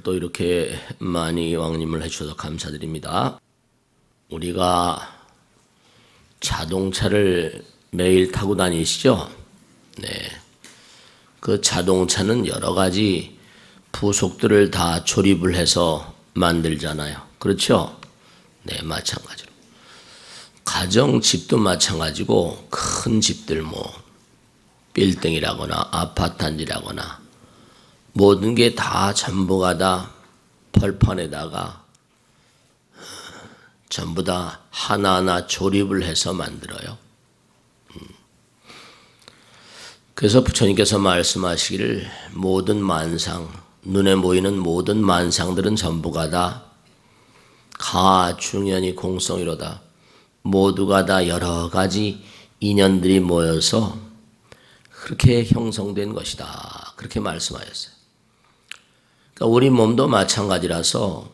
오늘도 이렇게 많이 왕림을 해주셔서 감사드립니다. 우리가 자동차를 매일 타고 다니시죠? 네. 그 자동차는 여러 가지 부속들을 다 조립을 해서 만들잖아요. 그렇죠? 네, 마찬가지로. 가정집도 마찬가지고 큰 집들 빌딩이라거나 아파트 단지라거나 모든 게 다 전부가 다 벌판에다가 전부 다 하나하나 조립을 해서 만들어요. 그래서 부처님께서 말씀하시기를 모든 만상, 눈에 보이는 모든 만상들은 전부가 다 가중연이 공성이로다. 모두가 다 여러 가지 인연들이 모여서 그렇게 형성된 것이다. 그렇게 말씀하셨어요. 그러니까 우리 몸도 마찬가지라서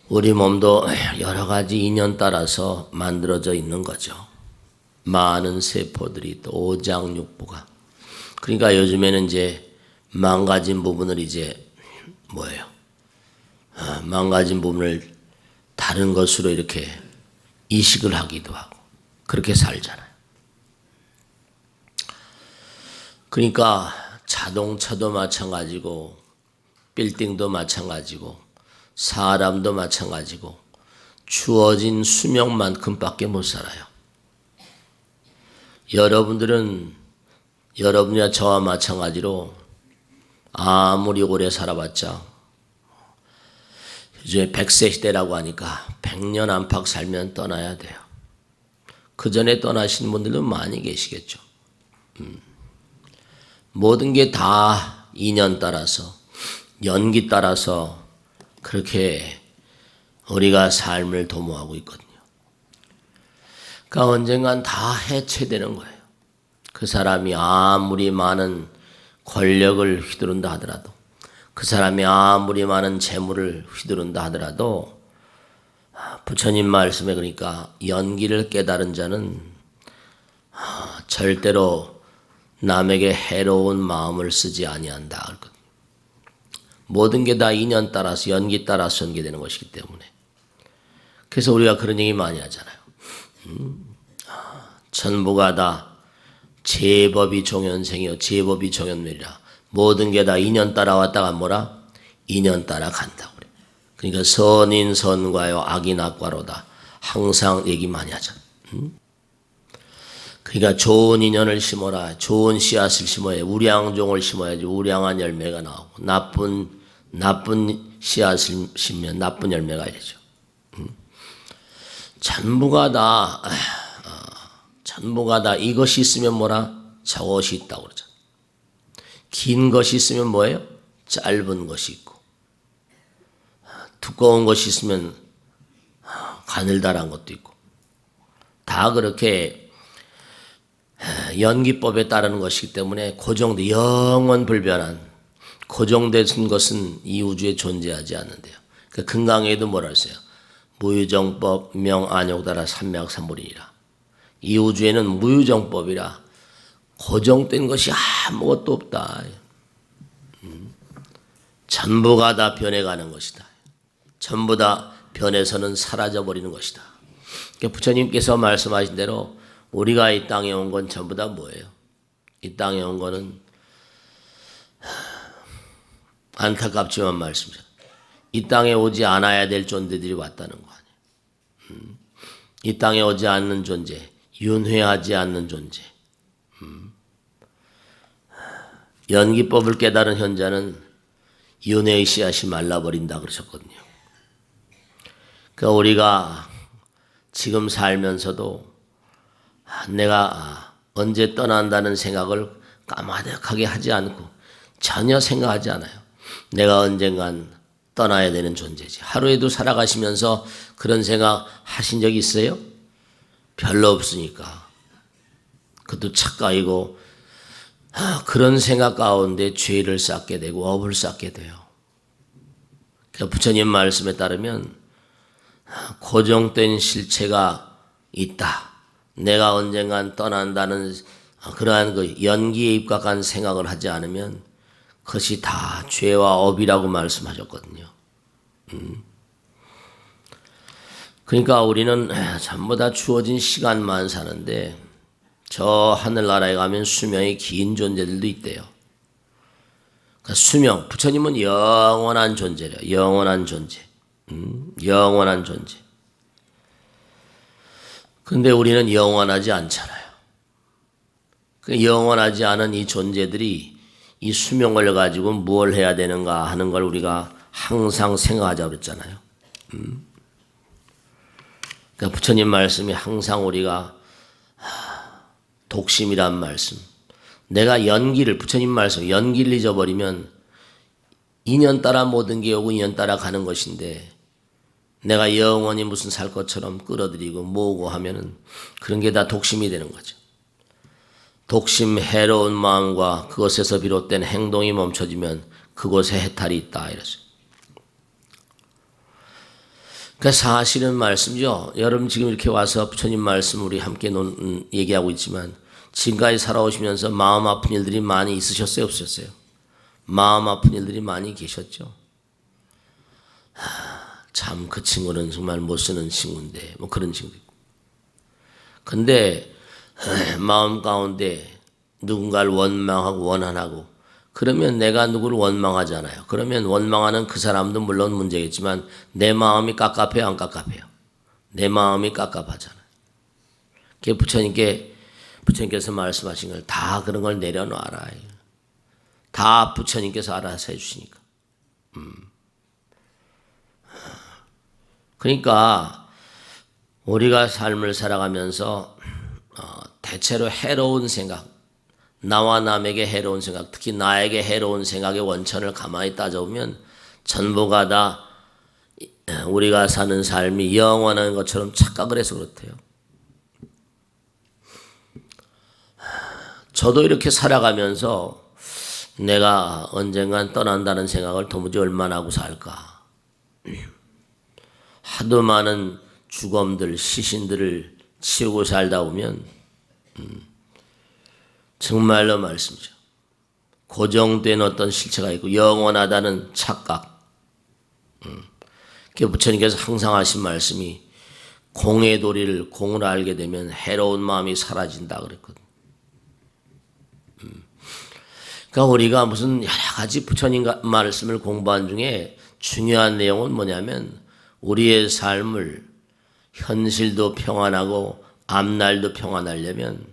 우리 몸도 여러 가지 인연 따라서 만들어져 있는 거죠. 많은 세포들이 또 오장육부가. 그러니까 요즘에는 이제 망가진 부분을 망가진 부분을 다른 것으로 이렇게 이식을 하기도 하고 그렇게 살잖아요. 그러니까 자동차도 마찬가지고 빌딩도 마찬가지고 사람도 마찬가지고 주어진 수명만큼밖에 못 살아요. 여러분이나 저와 마찬가지로 아무리 오래 살아봤자 요즘에 100세 시대라고 하니까 100년 안팎 살면 떠나야 돼요. 그 전에 떠나신 분들도 많이 계시겠죠. 모든 게 다 인연 따라서 연기 따라서 그렇게 우리가 삶을 도모하고 있거든요. 그러니까 언젠간 다 해체되는 거예요. 그 사람이 아무리 많은 권력을 휘두른다 하더라도 그 사람이 아무리 많은 재물을 휘두른다 하더라도 부처님 말씀에 그러니까 연기를 깨달은 자는 절대로 남에게 해로운 마음을 쓰지 아니한다. 모든 게 다 인연 따라서 연기 따라서 연기되는 것이기 때문에 그래서 우리가 그런 얘기 많이 하잖아요. 전부가 다 제법이 종연생이요 제법이 종연멸이라. 모든 게 다 인연 따라왔다가 인연 따라 간다고 그래. 그러니까 선인 선과요 악인 악과로다. 항상 얘기 많이 하잖아. 그러니까 좋은 인연을 심어라. 좋은 씨앗을 심어야 우량종을 심어야지 우량한 열매가 나오고 나쁜 씨앗을 심으면 나쁜 열매가 되죠. 전부가 다 이것이 있으면 저것이 있다고 그러죠. 긴 것이 있으면 뭐예요? 짧은 것이 있고 두꺼운 것이 있으면 가늘다란 것도 있고 다 그렇게 연기법에 따르는 것이기 때문에 영원 불변한 고정된 것은 이 우주에 존재하지 않는데요. 그 금강에도 뭐라 했어요? 무유정법 명안욕다라 삼맥삼물이니라. 이 우주에는 무유정법이라 고정된 것이 아무것도 없다. 전부가 다 변해가는 것이다. 전부 다 변해서는 사라져버리는 것이다. 그러니까 부처님께서 말씀하신 대로 우리가 이 땅에 온 건 전부 다 뭐예요? 이 땅에 온 거는 안타깝지만 말씀이죠. 이 땅에 오지 않아야 될 존재들이 왔다는 거 아니에요. 이 땅에 오지 않는 존재, 윤회하지 않는 존재. 연기법을 깨달은 현자는 윤회의 씨앗이 말라버린다 그러셨거든요. 그러니까 우리가 지금 살면서도 내가 언제 떠난다는 생각을 까마득하게 하지 않고 전혀 생각하지 않아요. 내가 언젠간 떠나야 되는 존재지. 하루에도 살아가시면서 그런 생각 하신 적이 있어요? 별로 없으니까. 그것도 착각이고 그런 생각 가운데 죄를 쌓게 되고 업을 쌓게 돼요. 그러니까 부처님 말씀에 따르면 고정된 실체가 있다. 내가 언젠간 떠난다는 그러한 연기에 입각한 생각을 하지 않으면 그것이 다 죄와 업이라고 말씀하셨거든요. 그러니까 우리는 전부 다 주어진 시간만 사는데 저 하늘나라에 가면 수명이 긴 존재들도 있대요. 그러니까 수명, 부처님은 영원한 존재래요. 영원한 존재. 영원한 존재. 근데 우리는 영원하지 않잖아요. 그 영원하지 않은 이 존재들이 이 수명을 가지고 뭘 해야 되는가 하는 걸 우리가 항상 생각하자고 그랬잖아요. 그러니까 부처님 말씀이 항상 우리가 독심이란 말씀. 내가 연기를, 부처님 말씀, 연기를 잊어버리면 인연 따라 모든 게 오고 인연 따라 가는 것인데 내가 영원히 무슨 살 것처럼 끌어들이고 모으고 하면은 그런 게 다 독심이 되는 거죠. 독심 해로운 마음과 그것에서 비롯된 행동이 멈춰지면 그곳에 해탈이 있다 이랬어요. 그러니까 사실은 말씀이죠. 여러분 지금 이렇게 와서 부처님 말씀 우리 함께 얘기하고 있지만 지금까지 살아오시면서 마음 아픈 일들이 많이 있으셨어요? 없으셨어요? 마음 아픈 일들이 많이 계셨죠. 참 그 친구는 정말 못 쓰는 친구인데 뭐 그런 친구도 있고. 근데 마음 가운데 누군가를 원망하고 원한하고 그러면 내가 누구를 원망하잖아요. 그러면 원망하는 그 사람도 물론 문제겠지만 내 마음이 깝깝해요, 안 깝깝해요? 내 마음이 깝깝하잖아요. 그게 부처님께서 말씀하신 걸 다 그런 걸 내려놔라. 다 부처님께서 알아서 해주시니까. 그러니까 우리가 삶을 살아가면서 대체로 해로운 생각, 나와 남에게 해로운 생각, 특히 나에게 해로운 생각의 원천을 가만히 따져보면 전부가 다 우리가 사는 삶이 영원한 것처럼 착각을 해서 그렇대요. 저도 이렇게 살아가면서 내가 언젠간 떠난다는 생각을 도무지 얼마나 하고 살까. 하도 많은 죽음들, 시신들을 치우고 살다 보면 정말로 말씀이죠. 고정된 어떤 실체가 있고 영원하다는 착각. 부처님께서 항상 하신 말씀이 공의 도리를 공을 알게 되면 해로운 마음이 사라진다 그랬거든요. 그러니까 우리가 무슨 여러 가지 부처님 말씀을 공부한 중에 중요한 내용은 뭐냐면 우리의 삶을 현실도 평안하고 앞날도 평안하려면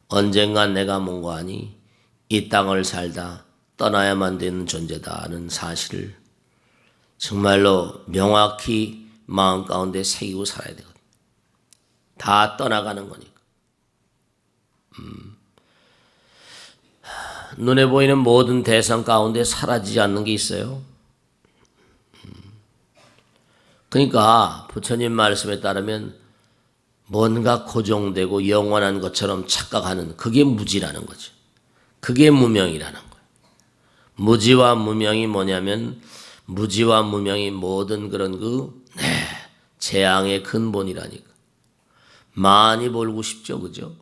언젠간 내가 뭔가 하니 이 땅을 살다 떠나야만 되는 존재다는 사실을 정말로 명확히 마음 가운데 새기고 살아야 되거든요. 다 떠나가는 거니까. 눈에 보이는 모든 대상 가운데 사라지지 않는 게 있어요. 그러니까 부처님 말씀에 따르면 뭔가 고정되고 영원한 것처럼 착각하는 그게 무지라는 거죠. 그게 무명이라는 거예요. 무지와 무명이 뭐냐면 무지와 무명이 모든 그런 재앙의 근본이라니까. 많이 벌고 싶죠, 그죠?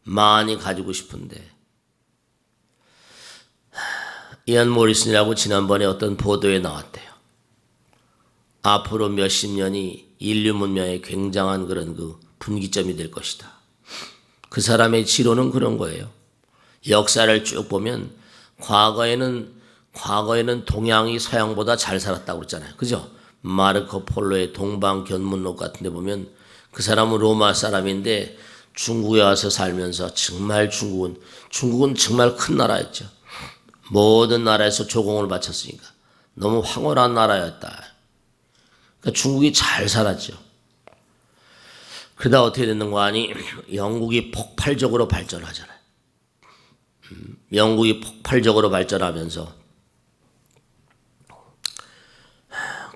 많이 가지고 싶은데. 이안 모리슨이라고 지난번에 어떤 보도에 나왔대요. 앞으로 몇십 년이 인류 문명의 굉장한 그런 분기점이 될 것이다. 그 사람의 지론은 그런 거예요. 역사를 쭉 보면 과거에는 동양이 서양보다 잘 살았다고 그랬잖아요. 그죠? 마르코 폴로의 동방견문록 같은 데 보면 그 사람은 로마 사람인데 중국에 와서 살면서 정말 중국은 정말 큰 나라였죠. 모든 나라에서 조공을 바쳤으니까 너무 황홀한 나라였다. 그러니까 중국이 잘 살았죠. 그러다 어떻게 됐는 거 아니? 영국이 폭발적으로 발전하잖아요. 영국이 폭발적으로 발전하면서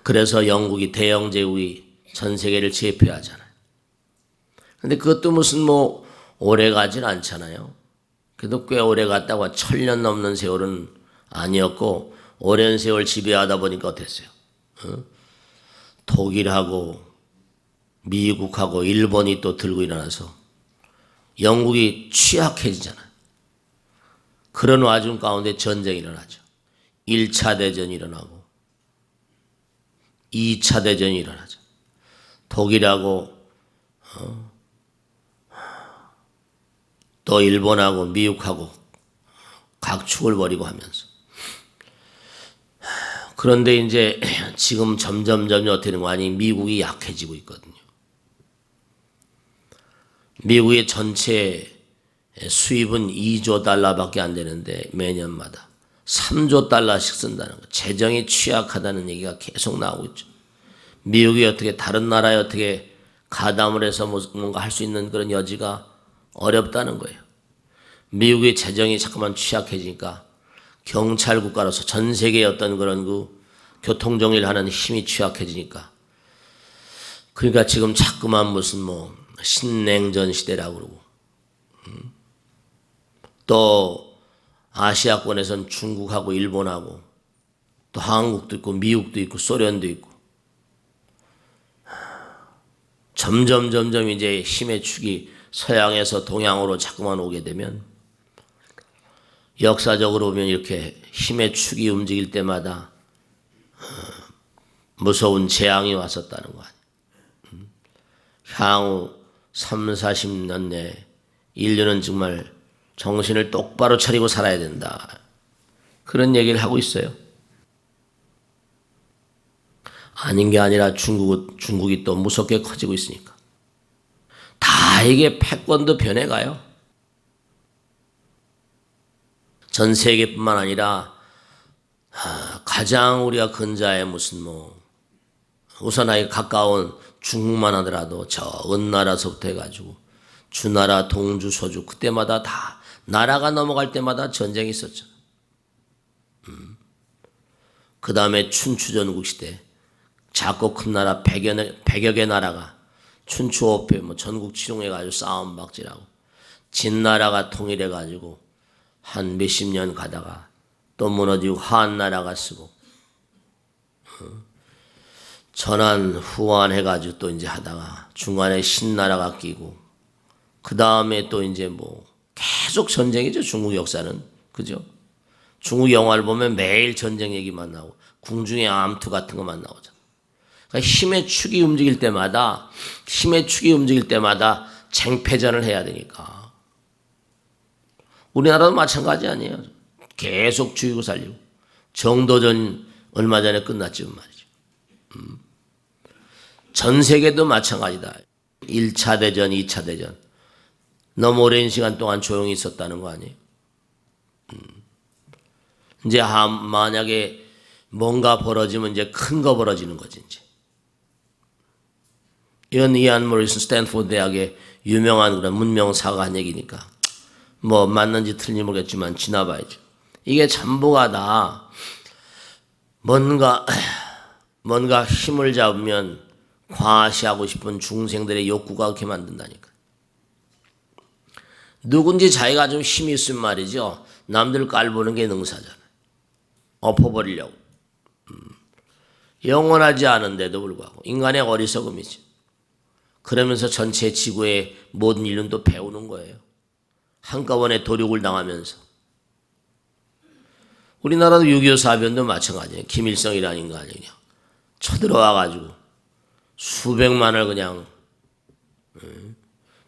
그래서 영국이 대영 제국이 전 세계를 제패하잖아요. 근데 그것도 무슨 오래 가진 않잖아요. 그래도 꽤 오래 갔다고 1000년 넘는 세월은 아니었고 오랜 세월 지배하다 보니까 어땠어요? 독일하고 미국하고 일본이 또 들고 일어나서 영국이 취약해지잖아요. 그런 와중 가운데 전쟁이 일어나죠. 1차 대전이 일어나고 2차 대전이 일어나죠. 독일하고 또 일본하고 미국하고 각축을 벌이고 하면서. 그런데 이제 지금 점점 어떻게 되는 거 아니, 미국이 약해지고 있거든요. 미국의 전체 수입은 2조 달러밖에 안 되는데 매년마다 3조 달러씩 쓴다는 거. 재정이 취약하다는 얘기가 계속 나오고 있죠. 미국이 어떻게 다른 나라에 어떻게 가담을 해서 뭔가 할 수 있는 그런 여지가 어렵다는 거예요. 미국의 재정이 자꾸만 취약해지니까 경찰 국가로서 전 세계의 어떤 그런 그 교통정리를 하는 힘이 취약해지니까, 그러니까 지금 자꾸만 무슨 뭐 신냉전 시대라고 그러고, 또 아시아권에선 중국하고 일본하고 또 한국도 있고 미국도 있고 소련도 있고, 점점 이제 힘의 축이 서양에서 동양으로 자꾸만 오게 되면, 역사적으로 보면 이렇게 힘의 축이 움직일 때마다 무서운 재앙이 왔었다는 거 아니에요. 향후 3, 40년 내에 인류는 정말 정신을 똑바로 차리고 살아야 된다. 그런 얘기를 하고 있어요. 아닌 게 아니라 중국이 또 무섭게 커지고 있으니까. 다 이게 패권도 변해가요. 전 세계뿐만 아니라 가장 우리가 근자에 무슨 뭐 우선 아예 가까운 중국만 하더라도 저 은나라서부터 해가지고 주나라, 동주, 소주, 그때마다 다 나라가 넘어갈 때마다 전쟁이 있었죠. 그 다음에 춘추전국 시대 작고 큰 나라 100여 개 나라가 춘추호패 뭐 전국 치룡해가지고 싸움 박질하고, 진나라가 통일해가지고 한 몇십 년 가다가 또 무너지고 한나라가 쓰고, 전환 후환 해가지고 또 이제 하다가 중간에 신나라가 끼고, 그 다음에 또 이제 뭐 계속 전쟁이죠. 중국 역사는. 그죠? 중국 영화를 보면 매일 전쟁 얘기만 나오고 궁중의 암투 같은 것만 나오잖아. 그러니까 힘의 축이 움직일 때마다 쟁패전을 해야 되니까. 우리나라도 마찬가지 아니에요. 계속 죽이고 살리고. 정도전 얼마 전에 끝났지만 말이죠. 전 세계도 마찬가지다. 1차 대전, 2차 대전. 너무 오랜 시간 동안 조용히 있었다는 거 아니에요? 이제 만약에 뭔가 벌어지면 이제 큰 거 벌어지는 거지, 이제. 이건 이안 모리슨 스탠포드 대학의 유명한 그런 문명사가 한 얘기니까 뭐 맞는지 틀린지 모르겠지만 지나봐야죠. 이게 전부가 다 뭔가 힘을 잡으면 과시하고 싶은 중생들의 욕구가 그렇게 만든다니까. 누군지 자기가 좀 힘이 있으면 말이죠. 남들 깔보는 게 능사잖아요. 엎어버리려고. 영원하지 않은데도 불구하고 인간의 어리석음이지. 그러면서 전체 지구의 모든 인류는 또 배우는 거예요. 한꺼번에 도륙을 당하면서. 우리나라도 6.25 사변도 마찬가지예요. 김일성이라는 인간이 그냥 쳐들어와가지고 수백만을 그냥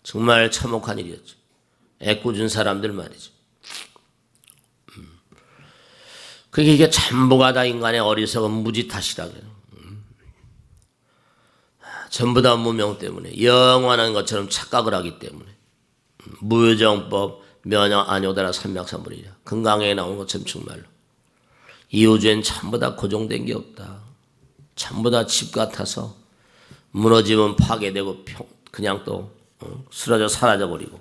정말 참혹한 일이었죠. 애꿎은 사람들 말이죠. 그게 이게 전부가 다 인간의 어리석은 무지 탓이라고 해요. 전부 다 무명 때문에, 영원한 것처럼 착각을 하기 때문에. 무효정법 면역 안효다라 삼맥삼분이라 건강에 나온 것처럼 정말로 이 우주엔 전부 다 고정된 게 없다. 전부 다 집 같아서 무너지면 파괴되고 그냥 또 쓰러져 사라져버리고.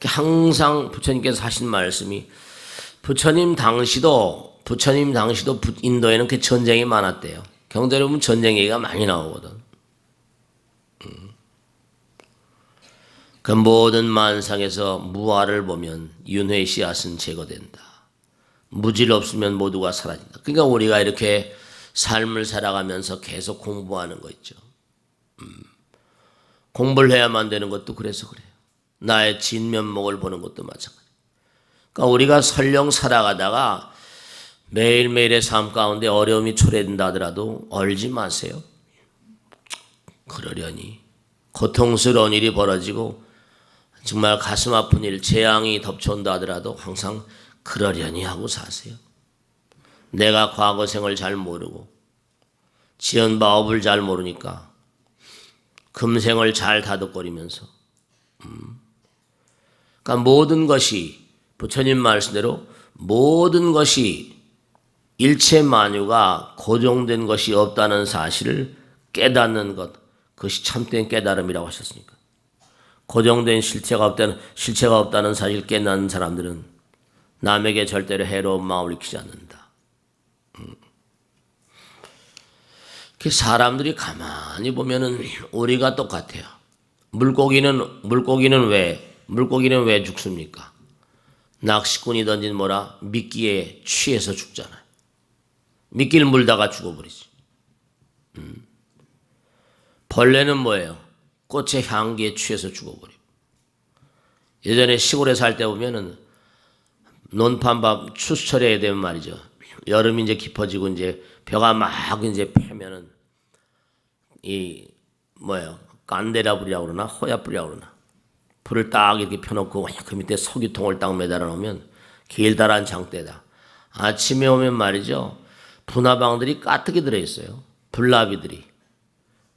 항상 부처님께서 하신 말씀이, 부처님 당시도 인도에는 그 전쟁이 많았대요. 경제로 보면 전쟁 얘기가 많이 나오거든. 그 모든 만상에서 무아를 보면 윤회의 씨앗은 제거된다. 무질 없으면 모두가 사라진다. 그러니까 우리가 이렇게 삶을 살아가면서 계속 공부하는 거 있죠. 공부를 해야만 되는 것도 그래서 그래요. 나의 진면목을 보는 것도 마찬가지. 그러니까 우리가 설령 살아가다가 매일매일의 삶 가운데 어려움이 초래된다 하더라도 얼지 마세요. 그러려니 고통스러운 일이 벌어지고 정말 가슴 아픈 일, 재앙이 덮쳐온다 하더라도 항상 그러려니 하고 사세요. 내가 과거 생을 잘 모르고 지은 바업을 잘 모르니까 금생을 잘 다독거리면서 그러니까 모든 것이 부처님 말씀대로 모든 것이 일체 만유가 고정된 것이 없다는 사실을 깨닫는 것, 그것이 참된 깨달음이라고 하셨으니까. 고정된 실체가 없다는 사실을 깨닫는 사람들은 남에게 절대로 해로운 마음을 일으키지 않는다. 사람들이 가만히 보면은 우리가 똑같아요. 물고기는 왜 죽습니까? 낚시꾼이 던진 미끼에 취해서 죽잖아요. 미끼를 물다가 죽어버리지. 벌레는 뭐예요? 꽃의 향기에 취해서 죽어버려요. 예전에 시골에 살 때 보면은 논판밥 추수철에 되면 말이죠. 여름이 이제 깊어지고 이제 벼가 막 이제 패면은 깐데라 불이라고 그러나 호야 불이라고 그러나 불을 딱 이렇게 펴놓고 그 밑에 석유통을 딱 매달아 놓으면 길다란 장대다. 아침에 오면 말이죠. 분화방들이 가득히 들어있어요. 불나비들이.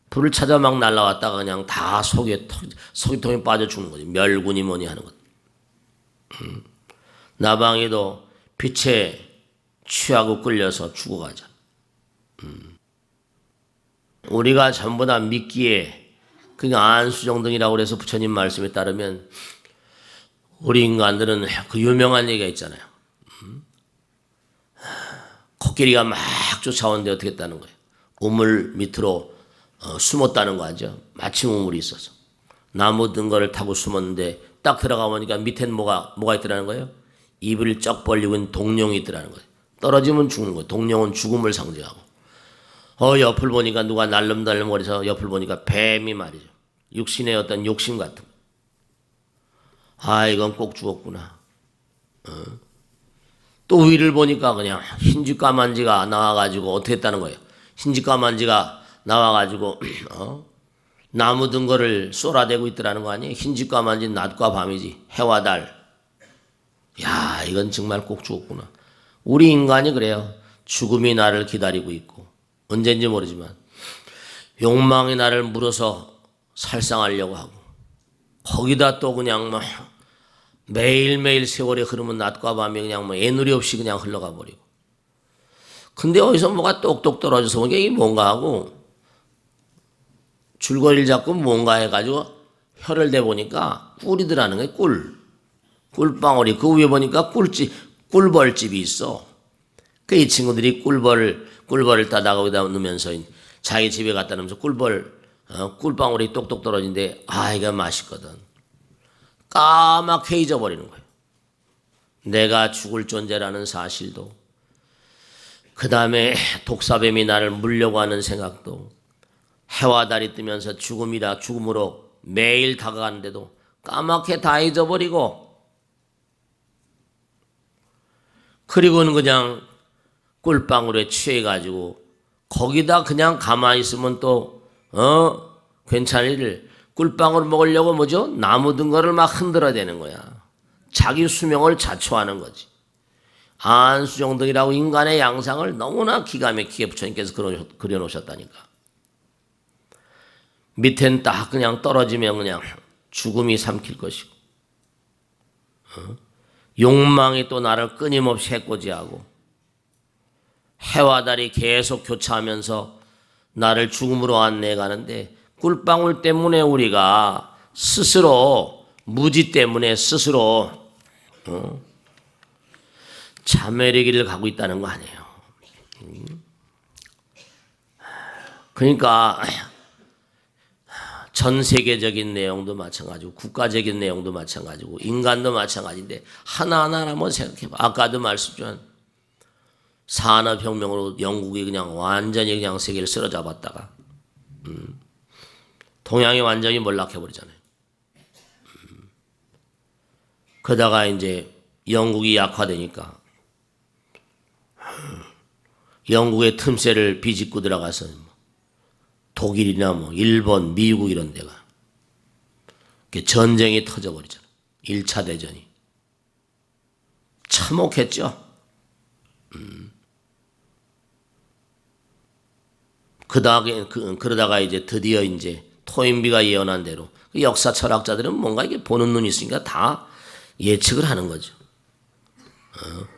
불을 찾아 막 날아왔다가 그냥 다 석유통에 빠져 죽는 거지. 멸군이 뭐니 하는 것. 나방이도 빛에 취하고 끌려서 죽어가자. 우리가 전부 다 미끼에 그냥 안수정등이라고 그래서 부처님 말씀에 따르면 우리 인간들은 그 유명한 얘기가 있잖아요. 코끼리가 막 쫓아오는데 어떻게 했다는 거예요? 우물 밑으로 숨었다는 거 아죠? 마침 우물이 있어서 나무 등거를 타고 숨었는데 딱 들어가 보니까 밑엔 뭐가 있더라는 거예요? 입을 쩍 벌리고 있는 동룡이 있더라는 거예요. 떨어지면 죽는 거예요. 동룡은 죽음을 상징하고. 옆을 보니까 누가 날름날름거려서 옆을 보니까 뱀이 말이죠. 육신의 어떤 욕심 같은 거. 이건 꼭 죽었구나. 또 위를 보니까 그냥 흰쥐 까만쥐가 나와가지고 어떻게 했다는 거예요? 흰쥐 까만쥐가 나와가지고 나무 등거를 쏟아대고 있더라는 거 아니에요? 흰쥐 까만쥐는 낮과 밤이지. 해와 달. 야, 이건 정말 꼭 죽었구나. 우리 인간이 그래요. 죽음이 나를 기다리고 있고 언제인지 모르지만 욕망이 나를 물어서 살상하려고 하고 거기다 또 그냥 막 매일매일 세월이 흐르면 낮과 밤이 그냥 애누리 없이 그냥 흘러가 버리고. 근데 어디서 뭐가 똑똑 떨어져서 보니까 이게 뭔가 하고 줄거리를 잡고 뭔가 해가지고 혀를 대보니까 꿀이더라는 거예요. 꿀방울이. 그 위에 보니까 꿀벌집이 있어. 이 친구들이 꿀벌을 따다가 거기다 넣으면서 자기 집에 갖다 놓으면서 꿀방울이 똑똑 떨어진데 이거 맛있거든. 까맣게 잊어버리는 거예요. 내가 죽을 존재라는 사실도, 그 다음에 독사뱀이 나를 물려고 하는 생각도, 해와 달이 뜨면서 죽음으로 매일 다가가는데도 까맣게 다 잊어버리고, 그리고는 그냥 꿀방울에 취해가지고 거기다 그냥 가만히 있으면 또 괜찮을 일을 꿀방울 먹으려고 뭐죠? 나무 등거를 막 흔들어대는 거야. 자기 수명을 자초하는 거지. 안수정등이라고 인간의 양상을 너무나 기가 막히게 부처님께서 그려놓으셨다니까. 밑엔 딱 그냥 떨어지면 그냥 죽음이 삼킬 것이고, 욕망이 또 나를 끊임없이 해코지하고, 해와 달이 계속 교차하면서 나를 죽음으로 안내가는데, 꿀방울 때문에 우리가 스스로 무지 때문에 스스로 자멸의 길을 가고 있다는 거 아니에요. 그러니까 전 세계적인 내용도 마찬가지고 국가적인 내용도 마찬가지고 인간도 마찬가지인데 하나하나 한번 생각해봐. 아까도 말씀드린 산업혁명으로 영국이 그냥 완전히 그냥 세계를 쓸어잡았다가 동양이 완전히 몰락해버리잖아요. 그러다가 이제 영국이 약화되니까 영국의 틈새를 비집고 들어가서 독일이나 뭐 일본, 미국 이런 데가 전쟁이 터져버리잖아. 1차 대전이. 참혹했죠. 그러다가 이제 드디어 이제 토인비가 예언한 대로 역사 철학자들은 뭔가 이게 보는 눈이 있으니까 다 예측을 하는 거죠.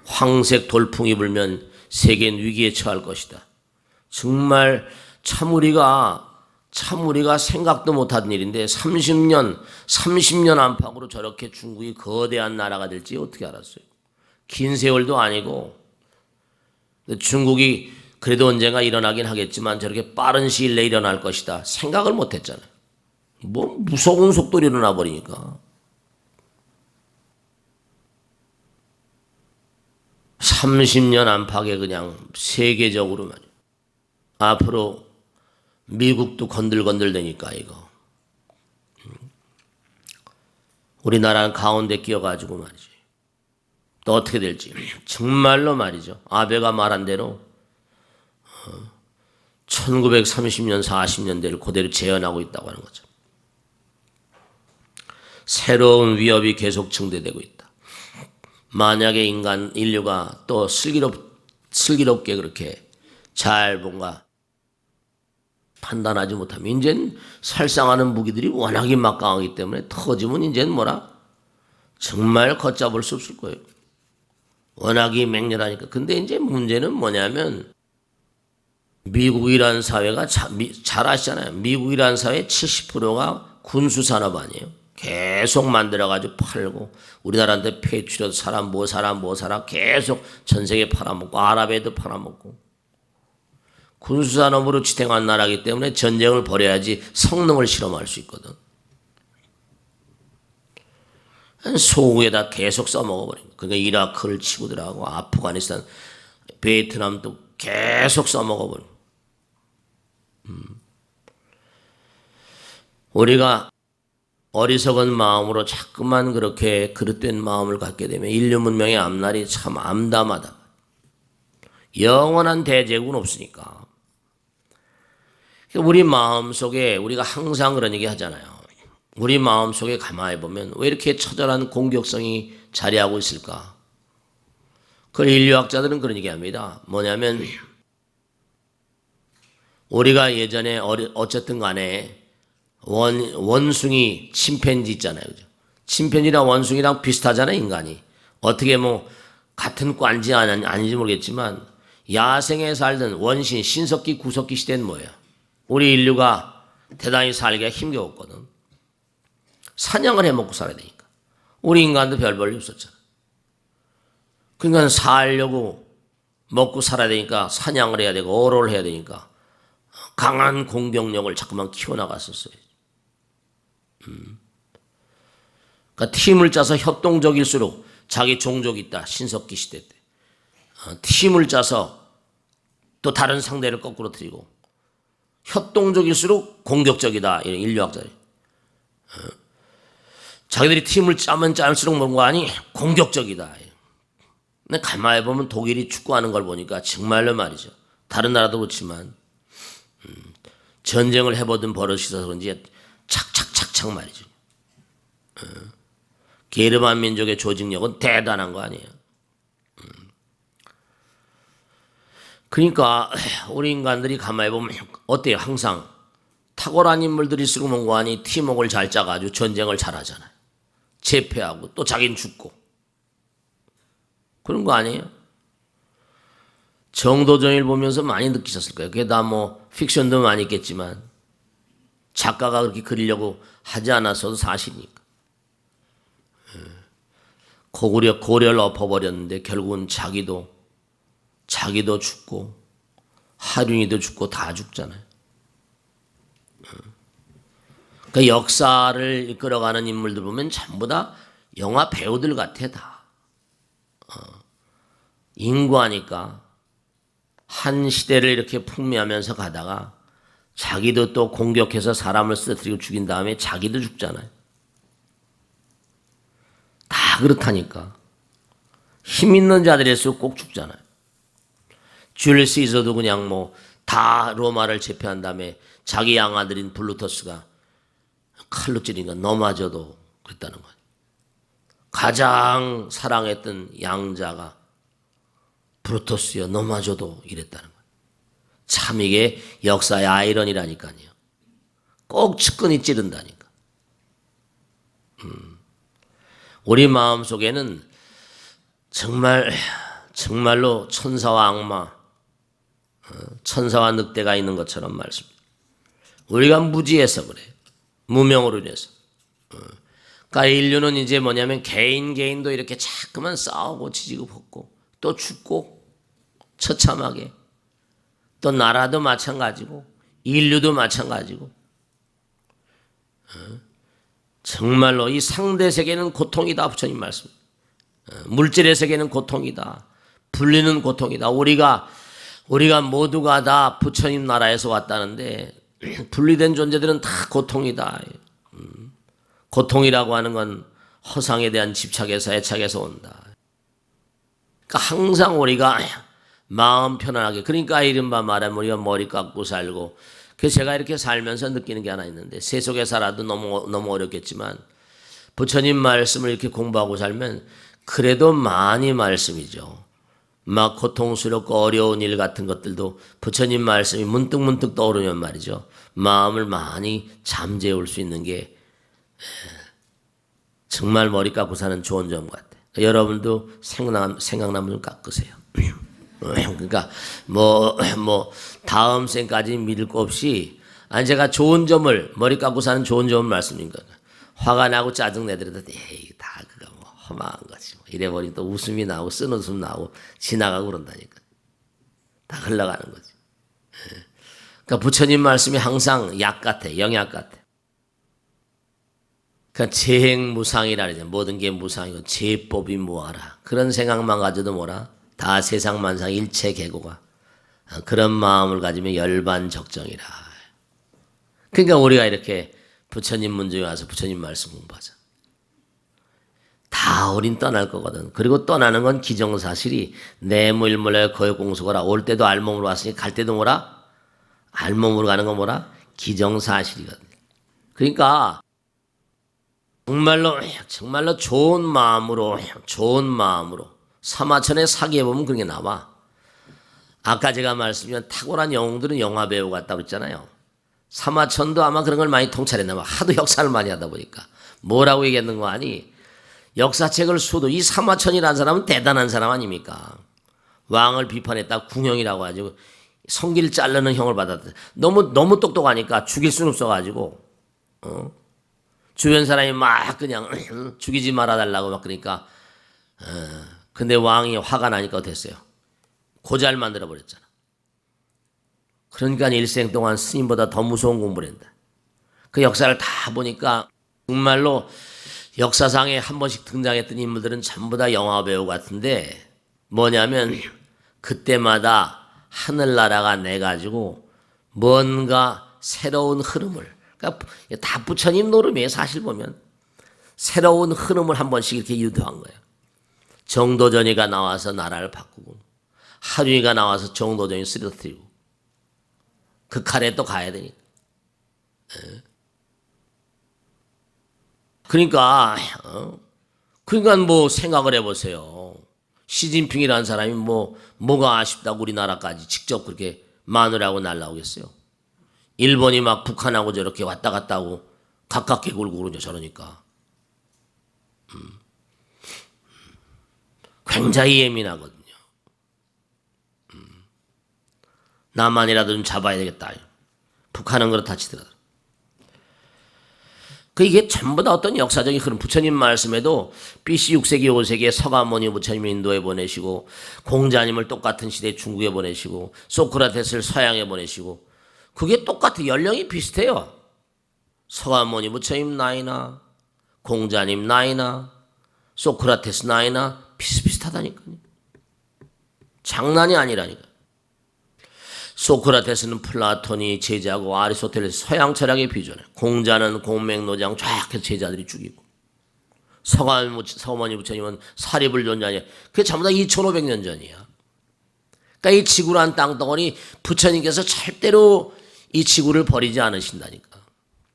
황색 돌풍이 불면 세계는 위기에 처할 것이다. 정말 참 우리가 생각도 못한 일인데 30년 안팎으로 저렇게 중국이 거대한 나라가 될지 어떻게 알았어요? 긴 세월도 아니고 중국이 그래도 언젠가 일어나긴 하겠지만 저렇게 빠른 시일 내에 일어날 것이다. 생각을 못했잖아요. 뭐 무서운 속도로 일어나 버리니까. 30년 안팎에 그냥 세계적으로 말이야. 앞으로 미국도 건들건들되니까 이거. 우리나라는 가운데 끼어가지고 말이지. 또 어떻게 될지. 정말로 말이죠. 아베가 말한 대로 1930년, 40년대를 그대로 재현하고 있다고 하는 거죠. 새로운 위협이 계속 증대되고 있다. 만약에 인류가 또 슬기롭게 그렇게 잘 뭔가 판단하지 못하면 이제는 살상하는 무기들이 워낙에 막강하기 때문에 터지면 이제는 뭐라 정말 걷잡을 수 없을 거예요. 워낙에 맹렬하니까. 근데 이제 문제는 뭐냐면 미국이라는 사회가 잘 아시잖아요. 미국이라는 사회 70%가 군수산업 아니에요. 계속 만들어가지고 팔고 우리나라한테 폐출해서 사람 계속 전 세계에 팔아먹고 아랍에도 팔아먹고 군수산업으로 지탱한 나라이기 때문에 전쟁을 벌여야지 성능을 실험할 수 있거든. 소국에다 계속 써먹어버린 거예요. 그러니까 이라크를 치고 들어가고 아프가니스탄, 베트남도 계속 써먹어버린 거예요. 우리가 어리석은 마음으로 자꾸만 그렇게 그릇된 마음을 갖게 되면 인류 문명의 앞날이 참 암담하다. 영원한 대제국은 없으니까. 우리 마음속에 우리가 항상 그런 얘기 하잖아요. 우리 마음속에 가만히 보면 왜 이렇게 처절한 공격성이 자리하고 있을까? 그 인류학자들은 그런 얘기합니다. 뭐냐면 우리가 예전에 어쨌든 간에 원숭이, 침팬지 있잖아요. 그죠? 침팬지랑 원숭이랑 비슷하잖아요, 인간이. 어떻게 뭐 같은 과인지 아닌지 모르겠지만 야생에 살던 원신, 신석기, 구석기 시대는 뭐예요? 우리 인류가 대단히 살기가 힘겨웠거든. 사냥을 해먹고 살아야 되니까. 우리 인간도 별 볼일 없었잖아. 그러니까 살려고 먹고 살아야 되니까 사냥을 해야 되고 어로를 해야 되니까 강한 공격력을 자꾸만 키워나갔었어요. 그러니까 팀을 짜서 협동적일수록 자기 종족이 있다. 신석기 시대 때. 팀을 짜서 또 다른 상대를 거꾸로 트리고 협동적일수록 공격적이다. 이런 인류학자들이. 자기들이 팀을 짜면 짤수록 뭔가 아니 공격적이다. 근데 가만히 보면 독일이 축구하는 걸 보니까 정말로 말이죠. 다른 나라도 그렇지만 전쟁을 해보던 버릇이 있어서 그런지 착착착착 말이죠. 게르만 민족의 조직력은 대단한 거 아니에요. 그러니까 우리 인간들이 가만히 보면 어때요? 항상 탁월한 인물들일수록 뭔가 아니 팀워크를 잘 짜가지고 전쟁을 잘하잖아요. 제패하고 또 자기는 죽고 그런 거 아니에요? 정도전일 보면서 많이 느끼셨을 거예요. 그게 다 뭐 픽션도 많이 있겠지만 작가가 그렇게 그리려고 하지 않았어도 사실이니까. 고려를 엎어버렸는데 결국은 자기도 죽고 하륜이도 죽고 다 죽잖아요. 그 역사를 이끌어가는 인물들 보면 전부 다 영화 배우들 같아 다. 인구하니까 한 시대를 이렇게 풍미하면서 가다가 자기도 또 공격해서 사람을 쓰러뜨리고 죽인 다음에 자기도 죽잖아요. 다 그렇다니까. 힘 있는 자들일수록 꼭 죽잖아요. 줄 시저도 그냥 뭐 다 로마를 제패한 다음에 자기 양아들인 블루터스가 칼로 찌르니까 넘어져도 그랬다는 거예요. 가장 사랑했던 양자가 브루토스여 넘어져도 이랬다는 거예요. 참 이게 역사의 아이러니라니까요. 꼭 측근이 찌른다니까. 우리 마음속에는 정말로 천사와 악마, 천사와 늑대가 있는 것처럼 말씀입니다. 우리가 무지해서 그래요. 무명으로 인해서. 그러니까 인류는 이제 뭐냐면 개인도 이렇게 자꾸만 싸우고 지지고 볶고 또 죽고 처참하게 또 나라도 마찬가지고 인류도 마찬가지고 정말로 이 상대 세계는 고통이다. 부처님 말씀. 물질의 세계는 고통이다. 불리는 고통이다. 우리가 모두가 다 부처님 나라에서 왔다는데 분리된 존재들은 다 고통이다. 고통이라고 하는 건 허상에 대한 집착에서 애착에서 온다. 그러니까 항상 우리가 마음 편안하게, 그러니까 이른바 말하면 우리가 머리 깎고 살고, 그래서 제가 이렇게 살면서 느끼는 게 하나 있는데, 세속에 살아도 너무 어렵겠지만 부처님 말씀을 이렇게 공부하고 살면 그래도 많이 말씀이죠. 막 고통스럽고 어려운 일 같은 것들도 부처님 말씀이 문득문득 떠오르면 말이죠. 마음을 많이 잠재울 수 있는 게 정말 머리 깎고 사는 좋은 점 같아요. 여러분도 생각나면 좀 깎으세요. 그러니까 다음 생까지 믿을 거 없이, 아니 제가 좋은 점을, 머리 깎고 사는 좋은 점을 말씀드립니다. 화가 나고 짜증 내더라도 에이 다 그거 뭐 허망한 거지. 이래버리면 또 웃음이 나오고 쓴 웃음 나오고 지나가고 그런다니까. 다 흘러가는 거지. 그러니까 부처님 말씀이 항상 약 같아, 영약 같아. 그러니까 재행무상이라 그러죠. 모든 게 무상이고 제법이 무하라. 그런 생각만 가져도 뭐라? 다 세상만상 일체 계고가. 그런 마음을 가지면 열반적정이라. 그러니까 우리가 이렇게 부처님 문중에 와서 부처님 말씀 공부하자. 다 우린 떠날 거거든. 그리고 떠나는 건 기정사실이 내무일물의 거역공수거라. 올 때도 알몸으로 왔으니 갈 때도 뭐라? 알몸으로 가는 건 뭐라? 기정사실이거든. 그러니까 정말로 좋은 마음으로 사마천의 사기에 보면 그런 게 나와. 아까 제가 말씀드린 탁월한 영웅들은 영화 배우 같다고 그랬잖아요. 사마천도 아마 그런 걸 많이 통찰했나 봐. 하도 역사를 많이 하다 보니까. 뭐라고 얘기했는 거 아니? 역사책을 이 사마천이라는 사람은 대단한 사람 아닙니까? 왕을 비판했다 궁형이라고 하죠. 성기를 자르는 형을 받았다. 너무 똑똑하니까 죽일 수는 없어가지고 주변 사람이 막 그냥 죽이지 말아달라고 막 그러니까 근데 왕이 화가 나니까 어땠어요? 고잘 만들어버렸잖아. 그러니까 일생 동안 스님보다 더 무서운 공부를 한다. 그 역사를 다 보니까 정말로 역사상에 한 번씩 등장했던 인물들은 전부 다 영화 배우 같은데 뭐냐면 그때마다 하늘나라가 내가지고 뭔가 새로운 흐름을, 그러니까 다 부처님 노름이에요. 사실 보면 새로운 흐름을 한 번씩 이렇게 유도한 거예요. 정도전이가 나와서 나라를 바꾸고 하륜이가 나와서 정도전이 쓰러뜨리고 그 칼에 또 가야 되니까. 그러니까 뭐 생각을 해보세요. 시진핑이라는 사람이 뭐가 아쉽다고 우리나라까지 직접 그렇게 마누라하고 날라오겠어요. 일본이 막 북한하고 저렇게 왔다 갔다 하고 가깝게 굴고 그러죠. 저러니까. 굉장히 예민하거든요. 남한이라도 좀 잡아야 되겠다. 북한은 그렇다 치더라도. 이게 전부 다 어떤 역사적인 흐름. 부처님 말씀에도 BC 6세기 5세기에 서가모니 부처님을 인도에 보내시고 공자님을 똑같은 시대에 중국에 보내시고 소크라테스를 서양에 보내시고 그게 똑같아. 연령이 비슷해요. 서가모니 부처님 나이나 공자님 나이나 소크라테스 나이나 비슷비슷하다니까요. 장난이 아니라니까. 소크라테스는 플라톤이 제자고 아리스토텔레스 서양 철학의 비전을, 공자는 공맹노장 쫙 해서 제자들이 죽이고 서머니 부처님은 사리불 존자냐. 그게 전부 다 2500년 전이야. 그러니까 이 지구란 땅덩어리 부처님께서 절대로 이 지구를 버리지 않으신다니까.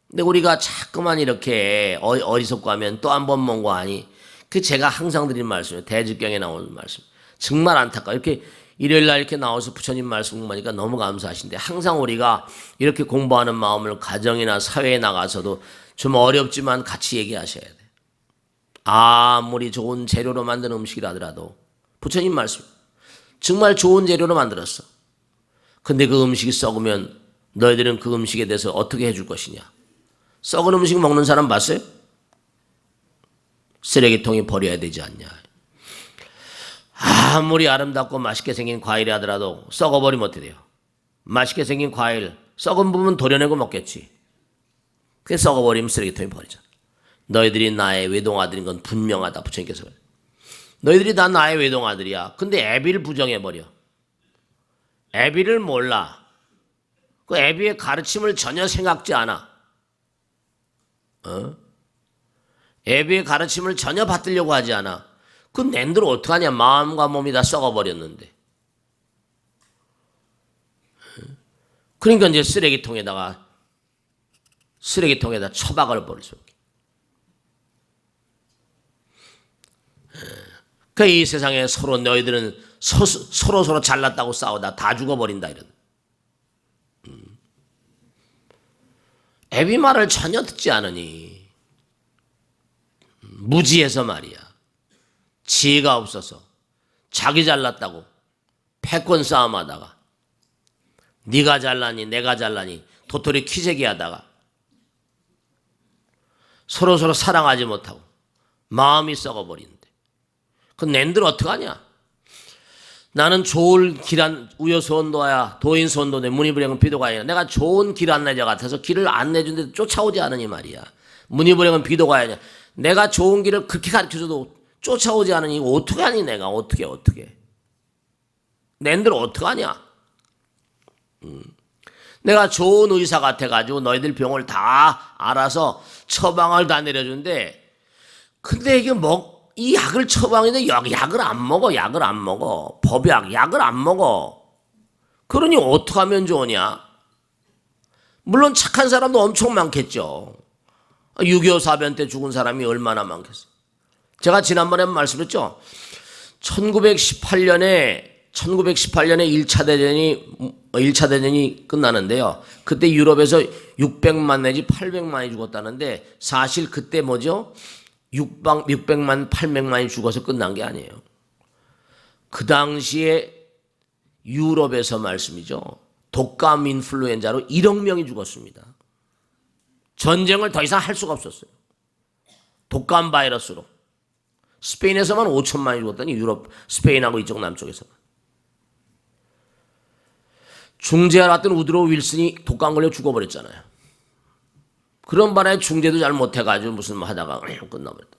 근데 우리가 자꾸만 이렇게 어리석고 하면 또 한 번 뭔고 하니, 그 제가 항상 드린 말씀이에요. 대직경에 나오는 말씀. 정말 안타까워요. 이렇게 일요일날 이렇게 나와서 부처님 말씀 공부하니까 너무 감사하신데, 항상 우리가 이렇게 공부하는 마음을 가정이나 사회에 나가서도 좀 어렵지만 같이 얘기하셔야 돼. 아무리 좋은 재료로 만든 음식이라더라도 부처님 말씀 정말 좋은 재료로 만들었어. 근데 그 음식이 썩으면 너희들은 그 음식에 대해서 어떻게 해줄 것이냐. 썩은 음식 먹는 사람 봤어요? 쓰레기통에 버려야 되지 않냐. 아무리 아름답고 맛있게 생긴 과일이 하더라도 썩어버리면 어떻게 돼요? 맛있게 생긴 과일 썩은 부분 도려내고 먹겠지. 그게 썩어버리면 쓰레기통에 버리잖아. 너희들이 나의 외동아들인 건 분명하다. 부처님께서 그래요. 너희들이 다 나의 외동아들이야. 근데 애비를 부정해버려. 애비를 몰라. 그 애비의 가르침을 전혀 생각지 않아. 애비의 가르침을 전혀 받들려고 하지 않아. 그 낸들 어떡하냐. 마음과 몸이 다 썩어버렸는데. 그러니까 이제 쓰레기통에다 처박을 버릴 수 없게. 그 이 세상에 서로 너희들은 서로 잘났다고 싸우다 다 죽어버린다 이런. 애비 말을 전혀 듣지 않으니 무지해서 말이야. 지혜가 없어서 자기 잘났다고 패권 싸움하다가 네가 잘나니 내가 잘나니 도토리 키재기하다가 서로 사랑하지 못하고 마음이 썩어버린대. 그 낸들 어떡하냐. 나는 좋을 길안 우여소원도야 도인소원도네 문이불행은 비도가야. 내가 좋은 길 안내자 같아서 길을 안 내준데 쫓아오지 않으니 말이야. 문이불행은 비도가야. 내가 좋은 길을 그렇게 가르쳐줘도 쫓아오지 않으니 어떻게 하니. 내가 어떻게 낸들 어떡하냐. 내가 좋은 의사 같아가지고 너희들 병을 다 알아서 처방을 다 내려준대. 근데 이게 이 약을 처방했는데 약을 안 먹어. 법약, 약을 안 먹어. 그러니 어떻게 하면 좋으냐? 물론 착한 사람도 엄청 많겠죠. 6.25 사변 때 죽은 사람이 얼마나 많겠어요. 제가 지난번에 말씀했죠. 1918년에 1차 대전이 끝나는데요. 그때 유럽에서 600만 내지 800만이 죽었다는데, 사실 그때 뭐죠? 600만, 800만이 죽어서 끝난 게 아니에요. 그 당시에 유럽에서 말씀이죠. 독감 인플루엔자로 1억 명이 죽었습니다. 전쟁을 더 이상 할 수가 없었어요. 독감 바이러스로. 스페인에서만 5천만이 죽었더니 유럽, 스페인하고 이쪽 남쪽에서만. 중재하러 왔던 우드로 윌슨이 독감 걸려 죽어버렸잖아요. 그런 바람에 중재도 잘 못해가지고 무슨 하다가 끝나버렸다.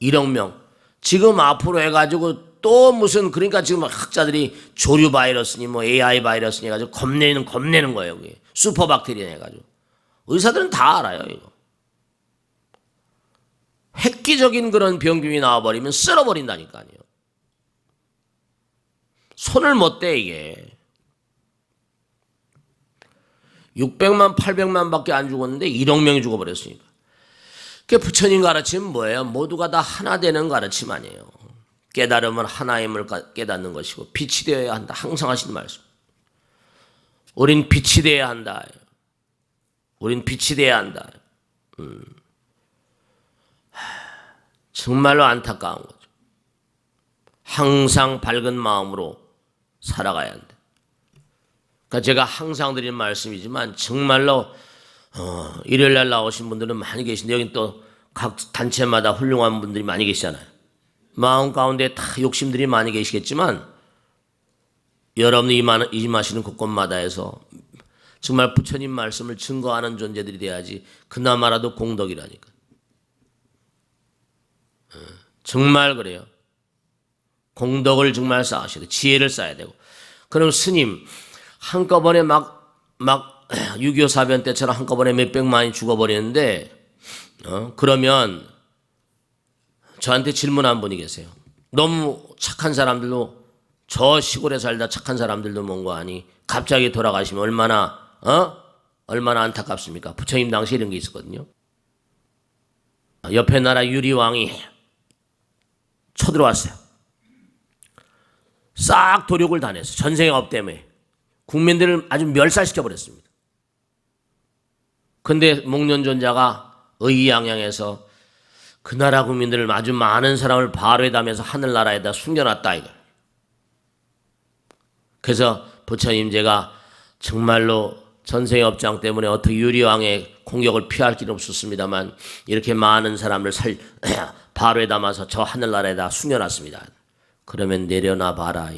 1억 명. 지금 앞으로 해가지고 또 무슨, 그러니까 지금 학자들이 조류 바이러스니 뭐 AI 바이러스니 해가지고 겁내는 거예요. 그게. 슈퍼박테리아 해가지고. 의사들은 다 알아요, 이거. 획기적인 그런 병균이 나와버리면 쓸어버린다니까요. 손을 못 대, 이게. 600만, 800만 밖에 안 죽었는데 1억 명이 죽어버렸으니까. 그 부처님 가르침은 뭐예요? 모두가 다 하나 되는 가르침 아니에요. 깨달음은 하나임을 깨닫는 것이고 빛이 되어야 한다. 항상 하시는 말씀. 우린 빛이 되어야 한다. 우린 빛이 되어야 한다. 정말로 안타까운 거죠. 항상 밝은 마음으로 살아가야 한다. 그러니까 제가 항상 드리는 말씀이지만 정말로 일요일날 나오신 분들은 많이 계신데, 여긴 또 각 단체마다 훌륭한 분들이 많이 계시잖아요. 마음 가운데 다 욕심들이 많이 계시겠지만 여러분이 임하시는 곳곳마다 해서 정말 부처님 말씀을 증거하는 존재들이 돼야지 그나마라도 공덕이라니까. 정말 그래요. 공덕을 정말 쌓으셔야 돼요. 지혜를 쌓아야 되고. 그럼 스님 한꺼번에 막 6.25 사변 때처럼 한꺼번에 몇백만이 죽어버리는데, 그러면 저한테 질문한 분이 계세요. 너무 착한 사람들도 저 시골에 살다 착한 사람들도 뭔 거 아니 갑자기 돌아가시면 얼마나 안타깝습니까? 부처님 당시에 이런 게 있었거든요. 옆에 나라 유리왕이 쳐들어왔어요. 싹 도륙을 다 냈어요. 전생에 업 때문에 국민들을 아주 멸살시켜버렸습니다. 근데 목련존자가 의기양양해서 그 나라 국민들을 아주 많은 사람을 바로에다면서 하늘나라에다 숨겨놨다 이거. 그래서 부처님 제가 정말로 전생의 업장 때문에 어떻게 유리왕의 공격을 피할 길은 없었습니다만 이렇게 많은 사람을 바로에 담아서 저 하늘나라에다 숨겨놨습니다. 그러면 내려놔 봐라.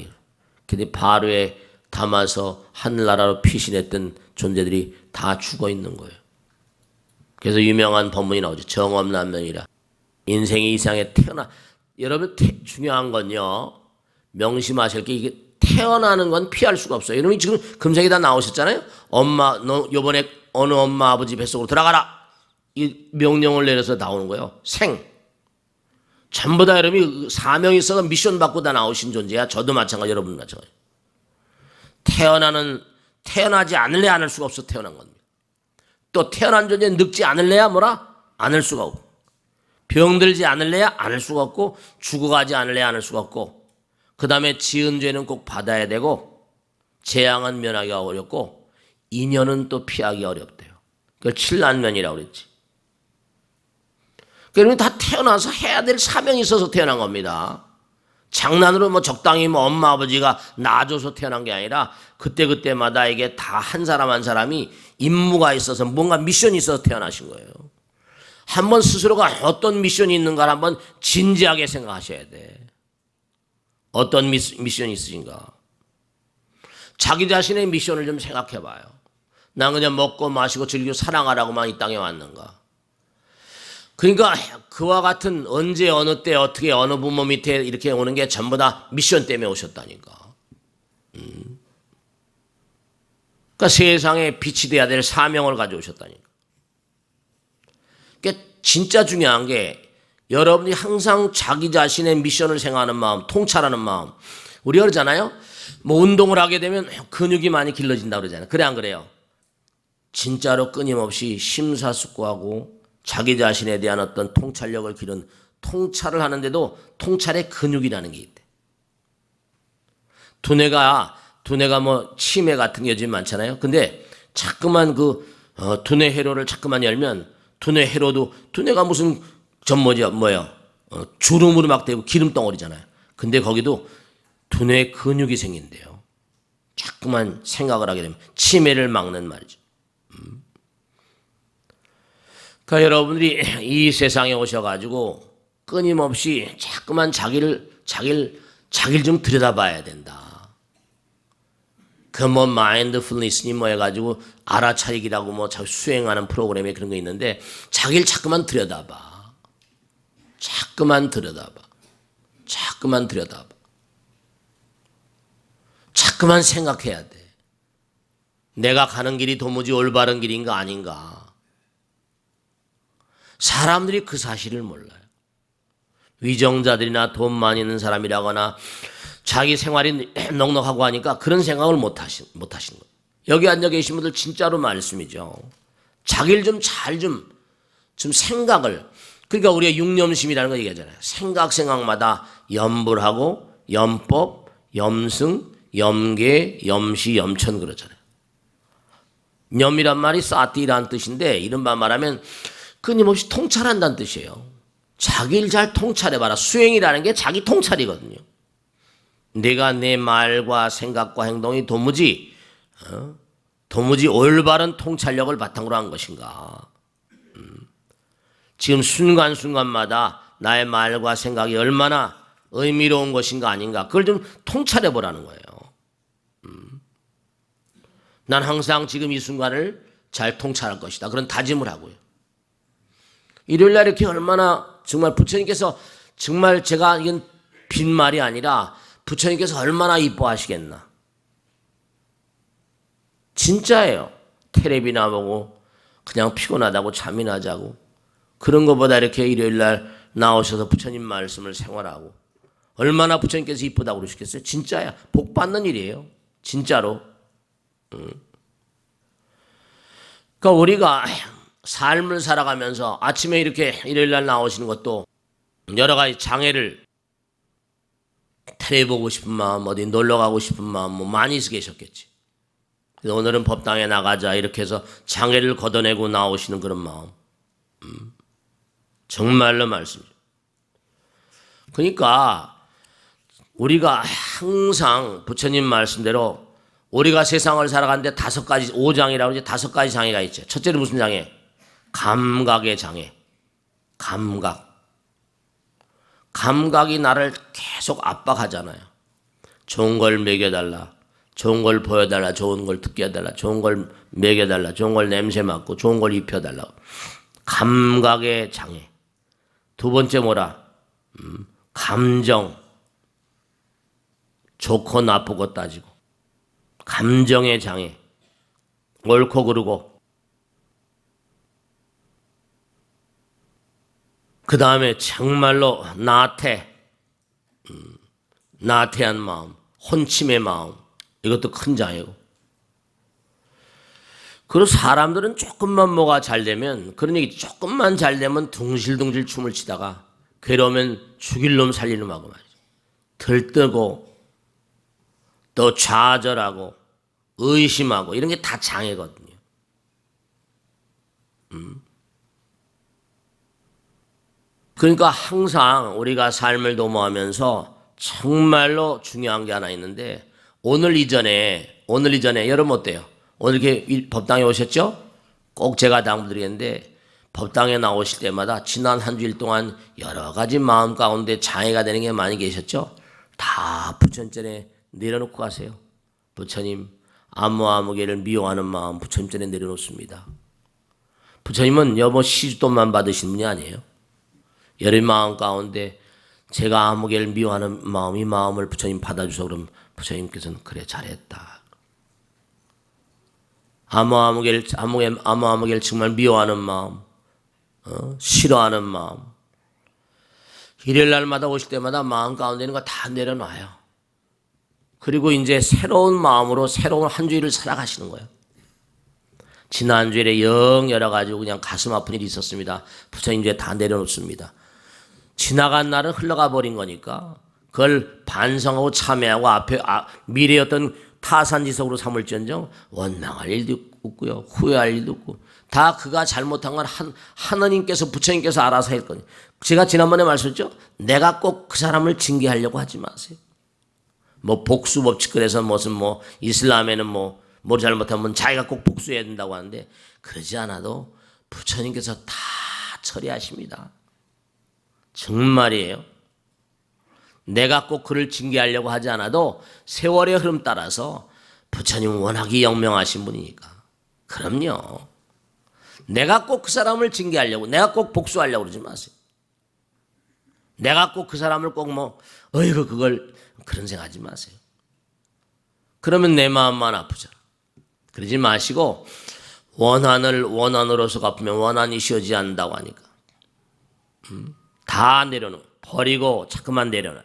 근데 바로에 담아서 하늘나라로 피신했던 존재들이 다 죽어 있는 거예요. 그래서 유명한 법문이 나오죠. 정업난면이라. 인생이 이 세상에 여러분 중요한 건요. 명심하실 게 이게 태어나는 건 피할 수가 없어요. 여러분이 지금 금생에 다 나오셨잖아요. 엄마 너 요번에 어느 엄마 아버지 뱃속으로 들어가라. 이 명령을 내려서 나오는 거예요. 전부 다 여러분이 사명이 있어서 미션 받고 다 나오신 존재야. 저도 마찬가지, 여러분 마찬가지. 태어나지 않을래 않을 수가 없어 태어난 겁니다. 또 태어난 존재 늙지 않을래야 않을 수가 없고, 병들지 않을래야 않을 수가 없고, 죽어가지 않을래야 않을 수가 없고, 그 다음에 지은 죄는 꼭 받아야 되고, 재앙은 면하기가 어렵고, 인연은 또 피하기 어렵대요. 그걸 칠난면이라고 그랬지. 그러면 다 태어나서 해야 될 사명이 있어서 태어난 겁니다. 장난으로 적당히 엄마 아버지가 낳아줘서 태어난 게 아니라 그때그때마다 이게 다 한 사람 한 사람이 임무가 있어서 뭔가 미션이 있어서 태어나신 거예요. 한번 스스로가 어떤 미션이 있는가를 한번 진지하게 생각하셔야 돼. 어떤 미션이 있으신가? 자기 자신의 미션을 좀 생각해 봐요. 난 그냥 먹고 마시고 즐기고 사랑하라고만 이 땅에 왔는가? 그러니까 그와 같은 언제 어느 때 어떻게 어느 부모 밑에 이렇게 오는 게 전부 다 미션 때문에 오셨다니까. 그러니까 세상에 빛이 돼야 될 사명을 가져오셨다니까. 그러니까 진짜 중요한 게 여러분이 항상 자기 자신의 미션을 생각하는 마음, 통찰하는 마음. 우리가 그러잖아요. 운동을 하게 되면 근육이 많이 길러진다고 그러잖아요. 그래 안 그래요? 진짜로 끊임없이 심사숙고하고 자기 자신에 대한 어떤 통찰력을 기른 통찰을 하는데도 통찰의 근육이라는 게 있대. 두뇌가 치매 같은 게 요즘 많잖아요. 근데 자꾸만 두뇌 회로를 자꾸만 열면 두뇌가 무슨 주름으로 막 되고 기름 덩어리잖아요. 근데 거기도 두뇌 근육이 생긴대요. 자꾸만 생각을 하게 되면 치매를 막는 말이죠. 그러니까 여러분들이 이 세상에 오셔가지고 끊임없이 자꾸만 자기를 좀 들여다봐야 된다. 마인드풀니스니 해가지고 알아차리기라고 수행하는 프로그램에 그런 거 있는데 자기를 자꾸만 들여다봐. 자꾸만 생각해야 돼. 내가 가는 길이 도무지 올바른 길인가 아닌가. 사람들이 그 사실을 몰라요. 위정자들이나 돈 많이 있는 사람이라거나 자기 생활이 넉넉하고 하니까 그런 생각을 못 하신 거예요. 여기 앉아 계신 분들 진짜로 말씀이죠. 자기를 좀 생각을, 그러니까 우리가 육념심이라는 거 얘기하잖아요. 생각마다 염불하고 염법, 염승, 염계, 염시, 염천 그러잖아요. 염이란 말이 사티라는 뜻인데 이른바 말하면 끊임없이 통찰한다는 뜻이에요. 자기를 잘 통찰해봐라. 수행이라는 게 자기 통찰이거든요. 내가 내 말과 생각과 행동이 도무지 올바른 통찰력을 바탕으로 한 것인가. 지금 순간순간마다 나의 말과 생각이 얼마나 의미로운 것인가 아닌가. 그걸 좀 통찰해보라는 거예요. 난 항상 지금 이 순간을 잘 통찰할 것이다. 그런 다짐을 하고요. 일요일날 이렇게 얼마나 정말 부처님께서 정말 제가 이건 빈말이 아니라 부처님께서 얼마나 이뻐하시겠나. 진짜예요. 텔레비나 보고 그냥 피곤하다고 잠이나 자고 그런 것보다 이렇게 일요일날 나오셔서 부처님 말씀을 생활하고 얼마나 부처님께서 이쁘다고 그러시겠어요? 진짜야. 복 받는 일이에요. 진짜로. 그러니까 우리가 삶을 살아가면서 아침에 이렇게 일요일 날 나오시는 것도 여러 가지 장애를 텔레보고 싶은 마음, 어디 놀러 가고 싶은 마음 뭐 많이 계셨겠지. 그래서 오늘은 법당에 나가자 이렇게 해서 장애를 걷어내고 나오시는 그런 마음. 정말로 말씀이죠. 그러니까 우리가 항상 부처님 말씀대로 우리가 세상을 살아가는데 5가지, 5장이라고 이제 5가지 장애가 있죠. 첫째는 무슨 장애? 감각의 장애. 감각이 나를 계속 압박하잖아요. 좋은 걸 먹여달라. 좋은 걸 보여달라. 좋은 걸 듣게 해달라. 좋은 걸 먹여달라. 좋은 걸 냄새 맡고 좋은 걸 입혀달라. 감각의 장애. 두 번째 뭐라? 감정. 좋고 나쁘고 따지고. 감정의 장애. 옳고 그르고. 그 다음에 정말로 나태한 마음, 혼침의 마음, 이것도 큰 장애고. 그리고 사람들은 조금만 뭐가 잘 되면, 그런 얘기 조금만 잘 되면 둥실둥실 춤을 치다가 괴로우면 죽일 놈 살릴 놈 하고 말이죠. 들뜨고 또 좌절하고 의심하고 이런 게 다 장애거든요. 그러니까 항상 우리가 삶을 도모하면서 정말로 중요한 게 하나 있는데 오늘 이전에 여러분 어때요? 오늘 이렇게 법당에 오셨죠? 꼭 제가 당부드리겠는데 법당에 나오실 때마다 지난 한 주일 동안 여러 가지 마음 가운데 장애가 되는 게 많이 계셨죠? 다 부처님 전에 내려놓고 가세요. 부처님 아무개를 미워하는 마음 부처님 전에 내려놓습니다. 부처님은 여보 시주돈만 받으신 분이 아니에요. 여러 마음 가운데 제가 아무개를 미워하는 마음, 이 마음을 부처님 받아주셔서 그럼 부처님께서는 그래 잘했다. 아무개를 정말 미워하는 마음, 싫어하는 마음. 일요일 날마다 오실 때마다 마음 가운데 있는 거 다 내려놔요. 그리고 이제 새로운 마음으로 새로운 한 주일을 살아가시는 거예요. 지난 주일에 영 여러 가지고 그냥 가슴 아픈 일이 있었습니다. 부처님 이제 다 내려놓습니다. 지나간 날은 흘러가 버린 거니까 그걸 반성하고 참회하고 앞에 미래의 어떤 타산지석으로 삼을지언정 원망할 일도 없고요. 후회할 일도 없고 다 그가 잘못한 건 하나님께서 부처님께서 알아서 할 거니. 제가 지난번에 말씀했죠. 내가 꼭 그 사람을 징계하려고 하지 마세요. 뭐 복수 법칙 그래서 무슨 뭐 이슬람에는 뭐 잘못하면 자기가 꼭 복수해야 된다고 하는데 그러지 않아도 부처님께서 다 처리하십니다. 정말이에요. 내가 꼭 그를 징계하려고 하지 않아도 세월의 흐름 따라서 부처님은 워낙에 영명하신 분이니까. 그럼요. 내가 꼭 그 사람을 징계하려고, 내가 꼭 복수하려고 그러지 마세요. 내가 꼭 그 사람을 꼭 어이구 그걸 그런 생각하지 마세요. 그러면 내 마음만 아프잖아. 그러지 마시고 원한을 원한으로서 갚으면 원한이 쉬어지지 않는다고 하니까 다 내려놓아. 버리고 자꾸만 내려놔.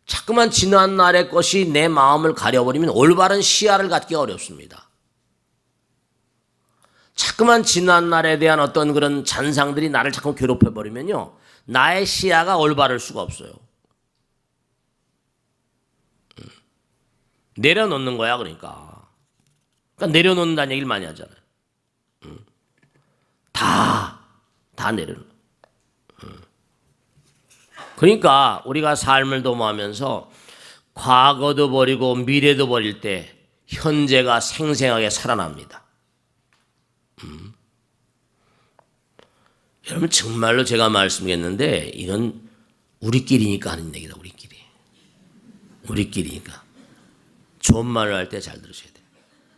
자꾸만 지난 날의 것이 내 마음을 가려버리면 올바른 시야를 갖기가 어렵습니다. 자꾸만 지난 날에 대한 어떤 그런 잔상들이 나를 자꾸 괴롭혀버리면요. 나의 시야가 올바를 수가 없어요. 내려놓는 거야 그러니까 내려놓는다는 얘기를 많이 하잖아요. 다 내려놓는. 그러니까 우리가 삶을 도모하면서 과거도 버리고 미래도 버릴 때 현재가 생생하게 살아납니다. 여러분 정말로 제가 말씀드렸는데 이건 우리끼리니까 하는 얘기다. 우리끼리니까 좋은 말을 할 때 잘 들으셔야 돼요.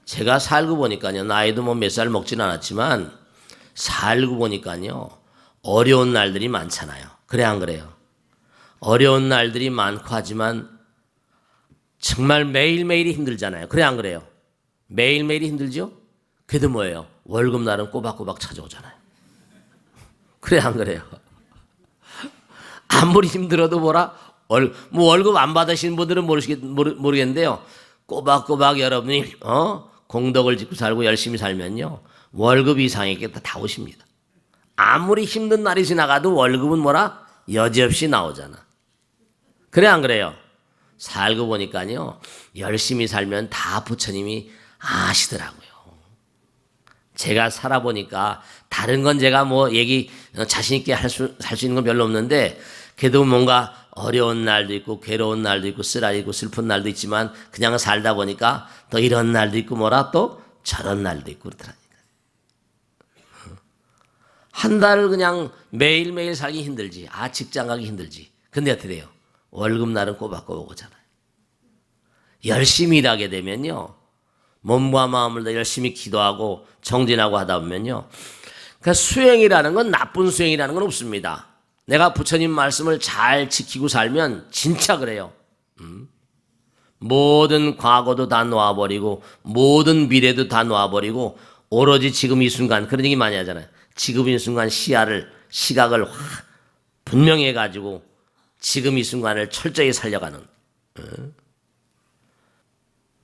제가 살고 보니까요. 나이도 뭐 몇 살 먹진 않았지만 살고 보니까요. 어려운 날들이 많잖아요. 그래 안 그래요? 어려운 날들이 많고 하지만 정말 매일매일이 힘들잖아요. 그래 안 그래요? 매일매일이 힘들죠? 그래도 뭐예요? 월급날은 꼬박꼬박 찾아오잖아요. 그래 안 그래요? 아무리 힘들어도 뭐 월급 안 받으신 분들은 모르겠는데요. 꼬박꼬박 여러분이 공덕을 짓고 살고 열심히 살면요, 월급 이상에게 다 오십니다. 아무리 힘든 날이 지나가도 월급은 여지없이 나오잖아. 그래 안 그래요? 살고 보니까요, 열심히 살면 다 부처님이 아시더라고요. 제가 살아보니까 다른 건 제가 자신 있게 할 수 있는 건 별로 없는데, 그래도 뭔가 어려운 날도 있고 괴로운 날도 있고 쓰라리고 슬픈 날도 있지만 그냥 살다 보니까 또 이런 날도 있고 또 저런 날도 있고 그러더라니까. 한 달 그냥 매일매일 살기 힘들지. 직장 가기 힘들지. 근데 어떻게 돼요? 월급 날은 꼬박꼬박 오잖아요. 열심히 일하게 되면요, 몸과 마음을 더 열심히 기도하고 정진하고 하다 보면요, 그러니까 수행이라는 건 나쁜 수행이라는 건 없습니다. 내가 부처님 말씀을 잘 지키고 살면 진짜 그래요. 모든 과거도 다 놓아버리고 모든 미래도 다 놓아버리고 오로지 지금 이 순간, 그런 얘기 많이 하잖아요. 지금 이 순간 시각을 분명히 해가지고 지금 이 순간을 철저히 살려가는.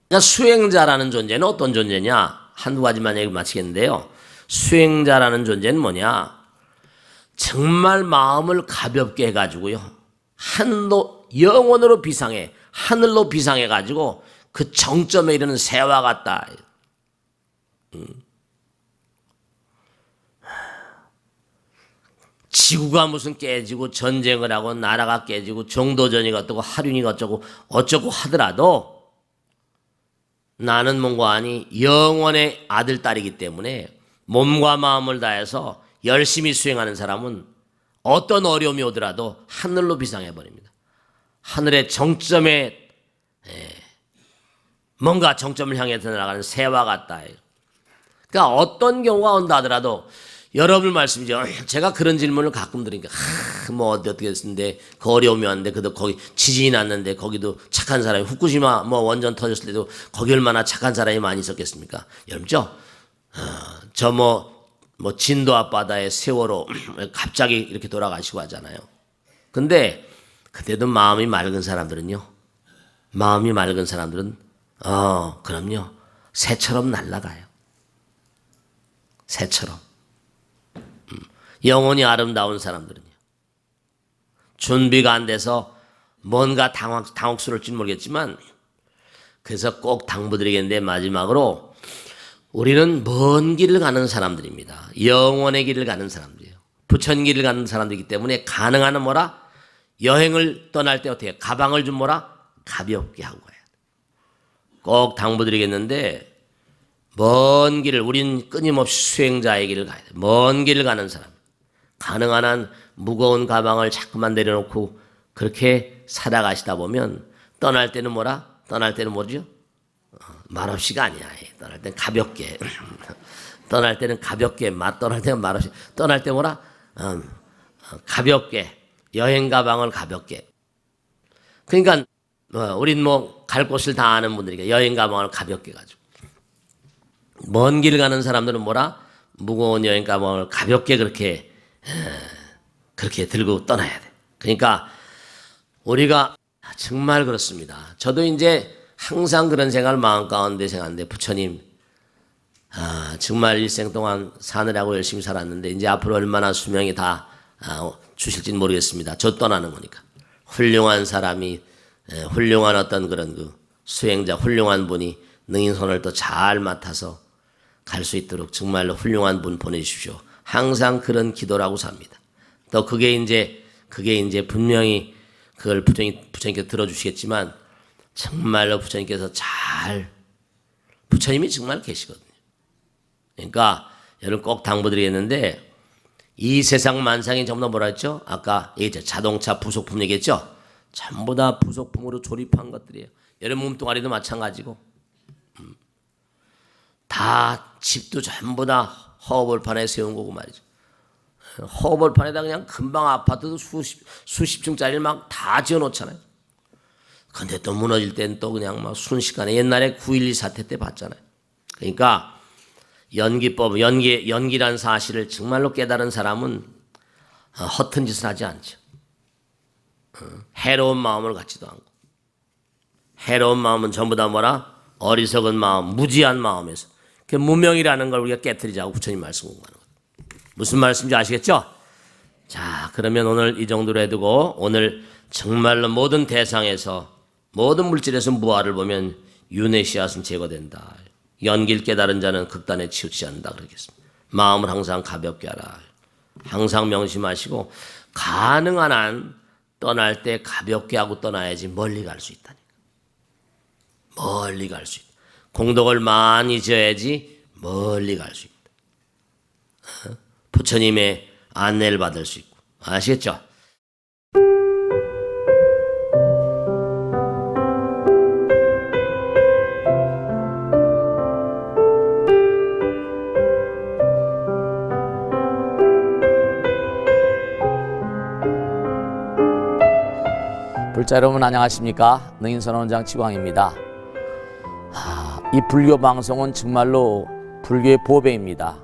그러니까 수행자라는 존재는 어떤 존재냐? 한두 가지만 얘기 마치겠는데요. 수행자라는 존재는 뭐냐? 정말 마음을 가볍게 해가지고요, 영원으로 비상해, 하늘로 비상해가지고 그 정점에 이르는 새와 같다. 지구가 무슨 깨지고 전쟁을 하고 나라가 깨지고 정도전이 어쩌고 하륜이가 어쩌고 하더라도 나는 뭔가 아니 영원의 아들, 딸이기 때문에 몸과 마음을 다해서 열심히 수행하는 사람은 어떤 어려움이 오더라도 하늘로 비상해버립니다. 하늘의 정점에 뭔가 정점을 향해서 나가는 새와 같다. 그러니까 어떤 경우가 온다 하더라도 여러분 말씀이죠. 제가 그런 질문을 가끔 드리니까 어떻게 했는데 그 어려움이 왔는데 그래도 거기 지진이 났는데 거기도 착한 사람이, 후쿠시마 원전 터졌을 때도 거기 얼마나 착한 사람이 많이 있었겠습니까? 여러분죠? 진도 앞바다의 세월호 갑자기 이렇게 돌아가시고 하잖아요. 근데 그때도 마음이 맑은 사람들은 그럼요, 새처럼 날아가요. 새처럼. 영혼이 아름다운 사람들은요, 준비가 안 돼서 뭔가 당혹스러울지 모르겠지만, 그래서 꼭 당부드리겠는데, 마지막으로 우리는 먼 길을 가는 사람들입니다. 영원의 길을 가는 사람들이에요. 부처님길을 가는 사람들이기 때문에 가능한 여행을 떠날 때 어떻게 해요? 가방을 좀 가볍게 하고 가야 돼요. 꼭 당부드리겠는데, 먼 길을, 우린 끊임없이 수행자의 길을 가야 돼요. 먼 길을 가는 사람. 가능한 한 무거운 가방을 자꾸만 내려놓고 그렇게 살아가시다 보면 떠날 때는 뭐죠? 말없이가 아니야. 떠날 때는 가볍게. 떠날 때는 가볍게, 떠날 때는 말없이. 떠날 때 가볍게. 여행 가방을 가볍게. 그러니까 우린 갈 곳을 다 아는 분들이니까 여행 가방을 가볍게 가지고. 먼 길 가는 사람들은 무거운 여행 가방을 가볍게 그렇게 들고 떠나야 돼. 그러니까 우리가 정말 그렇습니다. 저도 이제 항상 그런 생각을 마음 가운데 생각하는데, 부처님, 정말 일생 동안 사느라고 열심히 살았는데 이제 앞으로 얼마나 수명이 다 주실지는 모르겠습니다. 저 떠나는 거니까. 훌륭한 사람이, 훌륭한 어떤 그런 수행자, 훌륭한 분이 능인선을 또 잘 맡아서 갈 수 있도록 정말로 훌륭한 분 보내주십시오. 항상 그런 기도라고 삽니다. 또 그게 이제 분명히 그걸 부처님께서 들어주시겠지만, 정말로 부처님이 정말 계시거든요. 그러니까 여러분 꼭 당부드리겠는데, 이 세상 만상이 전부 다 뭐라 했죠? 아까 얘기했죠. 자동차 부속품 얘기했죠? 전부 다 부속품으로 조립한 것들이에요. 여러분 몸뚱아리도 마찬가지고, 다 집도 전부 다 허벌판에 세운 거고 말이죠. 허벌판에다 그냥 금방 아파트도 수십 층짜리를 다 지어놓잖아요. 근데 또 무너질 때는 또 그냥 순식간에, 옛날에 9.12 사태 때 봤잖아요. 그러니까 연기란 사실을 정말로 깨달은 사람은 허튼 짓을 하지 않죠. 해로운 마음을 갖지도 않고. 해로운 마음은 전부 다 뭐라? 어리석은 마음, 무지한 마음에서. 그 무명이라는 걸 우리가 깨트리자고 부처님 말씀 공부하는 거예요. 무슨 말씀인지 아시겠죠? 자, 그러면 오늘 이 정도로 해두고 오늘 정말로 모든 대상에서 모든 물질에서 무아를 보면 윤회 씨앗은 제거된다. 연길 깨달은 자는 극단에 치우치지 않는다 그러겠습니다. 마음을 항상 가볍게 하라. 항상 명심하시고 가능한 한 떠날 때 가볍게 하고 떠나야지 멀리 갈 수 있다니까. 멀리 갈 수 있다. 공덕을 많이 지어야지 멀리 갈 수 있다. 부처님의 안내를 받을 수 있고. 아시겠죠? 불자 여러분 안녕하십니까? 능인선원장 지광입니다. 이 불교 방송은 정말로 불교의 보배입니다.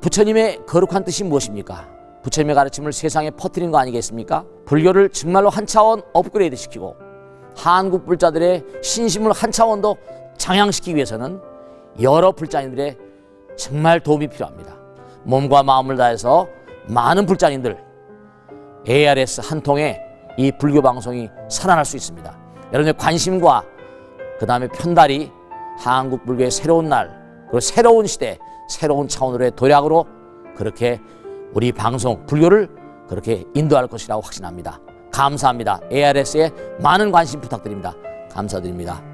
부처님의 거룩한 뜻이 무엇입니까? 부처님의 가르침을 세상에 퍼뜨린 거 아니겠습니까? 불교를 정말로 한 차원 업그레이드 시키고 한국 불자들의 신심을 한 차원 더 장양시키기 위해서는 여러 불자님들의 정말 도움이 필요합니다. 몸과 마음을 다해서 많은 불자님들 ARS 한 통에 이 불교 방송이 살아날 수 있습니다. 여러분의 관심과 그 다음에 편달이 한국 불교의 새로운 날, 그리고 새로운 시대, 새로운 차원으로의 도약으로 그렇게 우리 방송, 불교를 그렇게 인도할 것이라고 확신합니다. 감사합니다. ARS에 많은 관심 부탁드립니다. 감사드립니다.